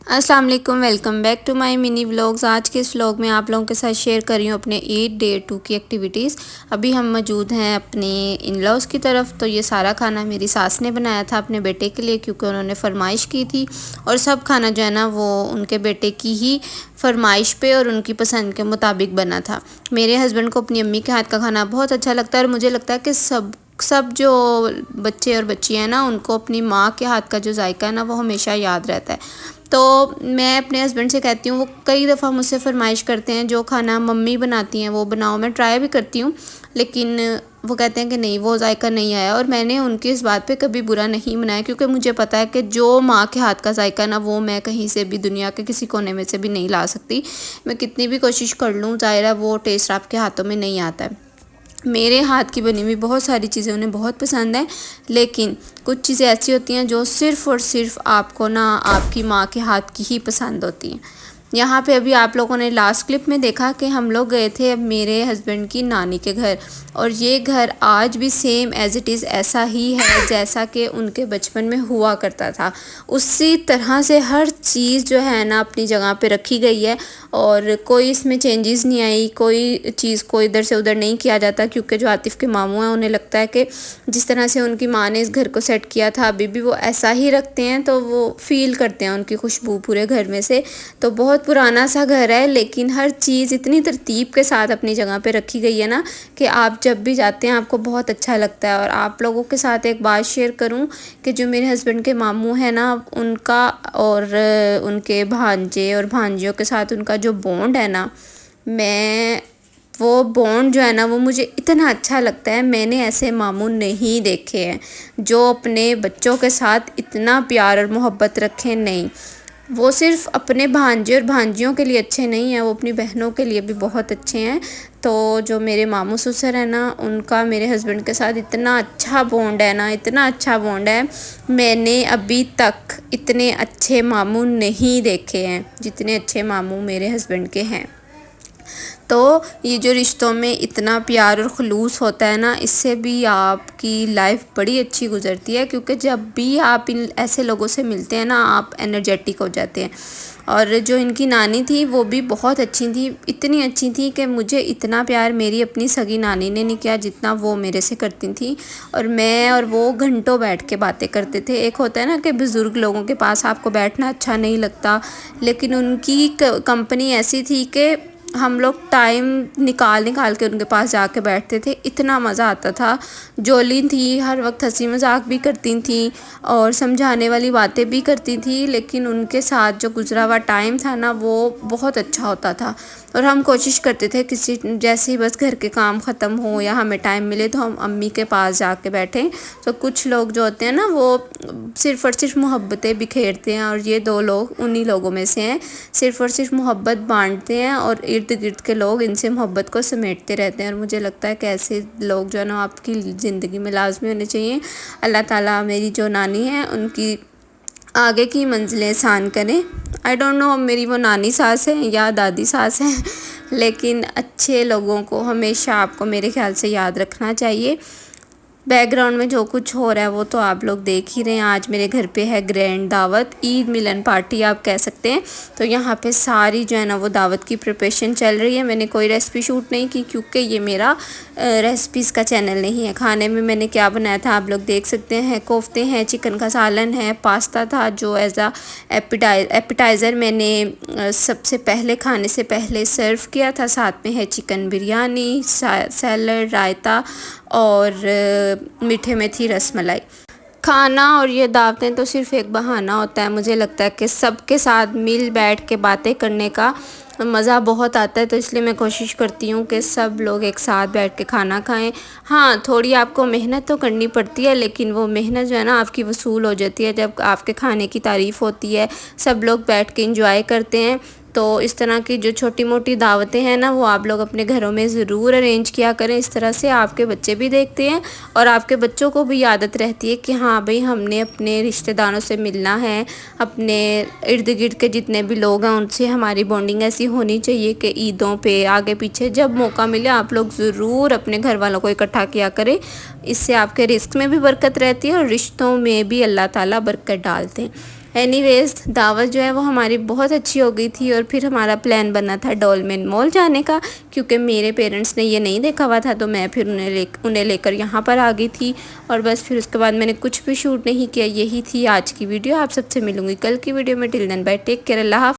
السلام علیکم، welcome back to my mini vlogs. آج کے اس ولاگ میں آپ لوگوں کے ساتھ شیئر کر رہی ہوں اپنے 8 ڈے 2 کی ایکٹیویٹیز۔ ابھی ہم موجود ہیں اپنے ان لاز کی طرف، تو یہ سارا کھانا میری ساس نے بنایا تھا اپنے بیٹے کے لیے، کیونکہ انہوں نے فرمائش کی تھی، اور سب کھانا جو ہے نا وہ ان کے بیٹے کی ہی فرمائش پہ اور ان کی پسند کے مطابق بنا تھا۔ میرے ہسبینڈ کو اپنی امی کے ہاتھ کا کھانا بہت اچھا لگتا ہے، اور مجھے لگتا ہے کہ سب جو بچے اور بچیاں ہیں نا، ان کو اپنی ماں کے ہاتھ کا جو ذائقہ ہے نا وہ ہمیشہ یاد رہتا ہے۔ تو میں اپنے ہسبینڈ سے کہتی ہوں، وہ کئی دفعہ مجھ سے فرمائش کرتے ہیں جو کھانا ممی بناتی ہیں وہ بناؤ، میں ٹرائی بھی کرتی ہوں، لیکن وہ کہتے ہیں کہ نہیں، وہ ذائقہ نہیں آیا، اور میں نے ان کی اس بات پہ کبھی برا نہیں منایا، کیونکہ مجھے پتہ ہے کہ جو ماں کے ہاتھ کا ذائقہ نا وہ میں کہیں سے بھی دنیا کے کسی کونے میں سے بھی نہیں لا سکتی۔ میں کتنی بھی کوشش کر لوں، ظاہر ہے وہ ٹیسٹ آپ کے ہاتھوں میں نہیں آتا ہے۔ میرے ہاتھ کی بنی ہوئی بہت ساری چیزیں انہیں بہت پسند ہیں، لیکن کچھ چیزیں ایسی ہوتی ہیں جو صرف اور صرف آپ کو نا آپ کی ماں کے ہاتھ کی ہی پسند ہوتی ہیں۔ یہاں پہ ابھی آپ لوگوں نے لاسٹ کلپ میں دیکھا کہ ہم لوگ گئے تھے اب میرے ہسبینڈ کی نانی کے گھر، اور یہ گھر آج بھی سیم ایز اٹ از ایسا ہی ہے جیسا کہ ان کے بچپن میں ہوا کرتا تھا۔ اسی طرح سے ہر چیز جو ہے نا اپنی جگہ پہ رکھی گئی ہے، اور کوئی اس میں چینجز نہیں آئی، کوئی چیز کو ادھر سے ادھر نہیں کیا جاتا، کیونکہ جو عاطف کے ماموں ہیں انہیں لگتا ہے کہ جس طرح سے ان کی ماں نے اس گھر کو سیٹ کیا تھا ابھی بھی وہ ایسا ہی رکھتے ہیں، تو وہ فیل کرتے ہیں ان کی خوشبو پورے گھر میں سے۔ تو بہت پرانا سا گھر ہے، لیکن ہر چیز اتنی ترتیب کے ساتھ اپنی جگہ پہ رکھی گئی ہے نا کہ آپ جب بھی جاتے ہیں آپ کو بہت اچھا لگتا ہے۔ اور آپ لوگوں کے ساتھ ایک بات شیئر کروں کہ جو میرے ہسبینڈ کے ماموں ہیں نا، ان کا اور ان کے بھانجے اور بھانجیوں کے ساتھ ان کا جو بونڈ ہے نا، وہ بونڈ جو ہے نا وہ مجھے اتنا اچھا لگتا ہے۔ میں نے ایسے ماموں نہیں دیکھے ہیں جو اپنے بچوں کے ساتھ اتنا پیار اور محبت رکھیں، نہیں۔ وہ صرف اپنے بھانجے اور بھانجیوں کے لیے اچھے نہیں ہیں، وہ اپنی بہنوں کے لیے بھی بہت اچھے ہیں۔ تو جو میرے ماموں سسر ہیں نا، ان کا میرے ہسبینڈ کے ساتھ اتنا اچھا بونڈ ہے نا، اتنا اچھا بونڈ ہے، میں نے ابھی تک اتنے اچھے ماموں نہیں دیکھے ہیں جتنے اچھے ماموں میرے ہسبینڈ کے ہیں۔ تو یہ جو رشتوں میں اتنا پیار اور خلوص ہوتا ہے نا، اس سے بھی آپ کی لائف بڑی اچھی گزرتی ہے، کیونکہ جب بھی آپ ان ایسے لوگوں سے ملتے ہیں نا آپ انرجیٹک ہو جاتے ہیں۔ اور جو ان کی نانی تھی وہ بھی بہت اچھی تھی، اتنی اچھی تھی کہ مجھے اتنا پیار میری اپنی سگی نانی نے نہیں کیا جتنا وہ میرے سے کرتی تھیں، اور میں اور وہ گھنٹوں بیٹھ کے باتیں کرتے تھے۔ ایک ہوتا ہے نا کہ بزرگ لوگوں کے پاس آپ کو بیٹھنا اچھا نہیں لگتا، لیکن ان کی کمپنی ایسی تھی کہ ہم لوگ ٹائم نکال کے ان کے پاس جا کے بیٹھتے تھے، اتنا مزہ آتا تھا۔ جولی تھی، ہر وقت ہنسی مذاق بھی کرتی تھیں اور سمجھانے والی باتیں بھی کرتی تھیں، لیکن ان کے ساتھ جو گزرا ہوا ٹائم تھا نا وہ بہت اچھا ہوتا تھا۔ اور ہم کوشش کرتے تھے کسی جیسے ہی بس گھر کے کام ختم ہو یا ہمیں ٹائم ملے تو ہم امی کے پاس جا کے بیٹھیں۔ تو کچھ لوگ جو ہوتے ہیں نا وہ صرف اور صرف محبتیں بکھیرتے ہیں، اور یہ 2 لوگ انہی لوگوں میں سے ہیں، صرف اور صرف محبت بانٹتے ہیں اور ارد گرد کے لوگ ان سے محبت کو سمیٹتے رہتے ہیں۔ اور مجھے لگتا ہے کہ ایسے لوگ جو ہے نا آپ کی زندگی میں لازمی ہونے چاہیے۔ اللہ تعالیٰ میری جو نانی ہے ان کی آگے کی منزلیں آسان کریں۔ آئی ڈونٹ نو میری وہ نانی ساس ہیں یا دادی ساس ہیں، لیکن اچھے لوگوں کو ہمیشہ آپ کو میرے خیال سے یاد رکھنا چاہیے۔ بیک گراؤنڈ میں جو کچھ ہو رہا ہے وہ تو آپ لوگ دیکھ ہی رہے ہیں۔ آج میرے گھر پہ ہے گرینڈ دعوت، عید ملن پارٹی آپ کہہ سکتے ہیں، تو یہاں پہ ساری جو ہے نا وہ دعوت کی پریپریشن چل رہی ہے۔ میں نے کوئی ریسپی شوٹ نہیں کی کیونکہ یہ میرا ریسپیز کا چینل نہیں ہے۔ کھانے میں میں نے کیا بنایا تھا آپ لوگ دیکھ سکتے ہیں، کوفتے ہیں، چکن کا سالن ہے، پاستا تھا جو ایز ایپیٹائزر میں نے سب سے پہلے کھانے سے پہلے سرو کیا تھا، ساتھ میں ہے چکن بریانی، سیلڈ، رائتا، اور میٹھے میں تھی رس ملائی۔ کھانا اور یہ دعوتیں تو صرف ایک بہانہ ہوتا ہے، مجھے لگتا ہے کہ سب کے ساتھ مل بیٹھ کے باتیں کرنے کا مزہ بہت آتا ہے، تو اس لیے میں کوشش کرتی ہوں کہ سب لوگ ایک ساتھ بیٹھ کے کھانا کھائیں۔ ہاں تھوڑی آپ کو محنت تو کرنی پڑتی ہے، لیکن وہ محنت جو ہے نا آپ کی وصول ہو جاتی ہے جب آپ کے کھانے کی تعریف ہوتی ہے، سب لوگ بیٹھ کے انجوائے کرتے ہیں۔ تو اس طرح کی جو چھوٹی موٹی دعوتیں ہیں نا وہ آپ لوگ اپنے گھروں میں ضرور ارینج کیا کریں، اس طرح سے آپ کے بچے بھی دیکھتے ہیں اور آپ کے بچوں کو بھی عادت رہتی ہے کہ ہاں بھئی ہم نے اپنے رشتہ داروں سے ملنا ہے، اپنے ارد گرد کے جتنے بھی لوگ ہیں ان سے ہماری بانڈنگ ایسی ہونی چاہیے کہ عیدوں پہ آگے پیچھے جب موقع ملے آپ لوگ ضرور اپنے گھر والوں کو اکٹھا کیا کریں۔ اس سے آپ کے رزق میں بھی برکت رہتی ہے اور رشتوں میں بھی اللہ تعالیٰ برکت ڈالتے ہیں۔ اینی ویز دعوت جو ہے وہ ہماری بہت اچھی ہو گئی تھی، اور پھر ہمارا پلان بنا تھا ڈولمین مال جانے کا، کیونکہ میرے پیرنٹس نے یہ نہیں دیکھا ہوا تھا، تو میں پھر انہیں لے کر یہاں پر آ گئی تھی، اور بس پھر اس کے بعد میں نے کچھ بھی شوٹ نہیں کیا۔ یہی تھی آج کی ویڈیو، آپ سب سے ملوں گی کل کی ویڈیو میں۔ ٹل دین بائے، ٹیک کیئر، اللہ حافظ۔